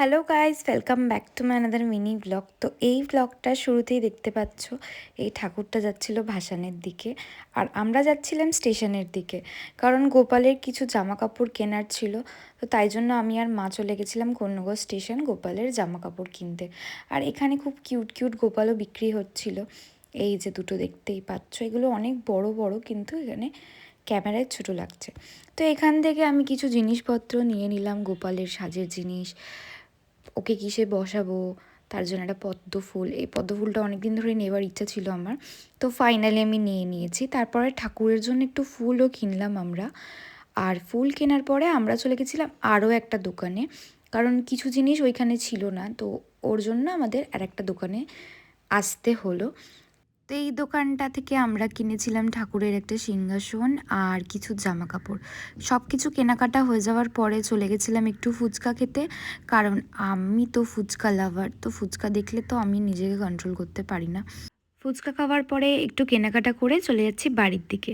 Hello guys, welcome back to my another mini blog. তো এই ব্লগটা শুরুতেই দেখতে পাচ্ছ এই ঠাকুরটা যাচ্ছিল ভাসানের দিকে, আর আমরা যাচ্ছিলাম স্টেশনের দিকে, কারণ গোপালের কিছু জামা কাপড় কেনার ছিল। তো তাই জন্য আমি আর মা চলে গেছিলাম কর্ণগর স্টেশন গোপালের জামা কাপড় কিনতে। আর এখানে খুব কিউট কিউট গোপালও বিক্রি হচ্ছিল। এই যে দুটো দেখতেই পাচ্ছ, এগুলো অনেক বড় বড়, কিন্তু এখানে ক্যামেরায় ছোট লাগছে। তো এখান থেকে আমি কিছু জিনিসপত্র নিয়ে নিলাম, গোপালের সাজের জিনিস, ওকে কিসে বসাবো তার জন্য একটা পদ্ম ফুল। এই পদ্ম ফুলটা অনেকদিন ধরে নেবার ইচ্ছা ছিল আমার, তো ফাইনালি আমি নিয়ে নিয়েছি। তারপরে ঠাকুরের জন্য একটু ফুলও কিনলাম আমরা। আর ফুল কেনার পরে আমরা চলে গেছিলাম আরও একটা দোকানে, কারণ কিছু জিনিস ওইখানে ছিল না, তো ওর জন্য আমাদের আর একটা দোকানে আসতে হলো। তো এই দোকানটা থেকে আমরা কিনেছিলাম ঠাকুরের একটা সিংহাসন আর কিছু জামা কাপড়। সব কিছু কেনাকাটা হয়ে যাওয়ার পরে চলে গেছিলাম একটু ফুচকা খেতে, কারণ আমি তো ফুচকা লাভার। তো ফুচকা দেখলে তো আমি নিজেকে কন্ট্রোল করতে পারি না। ফুচকা খাওয়ার পরে একটু কেনাকাটা করে চলে যাচ্ছি বাড়ির দিকে।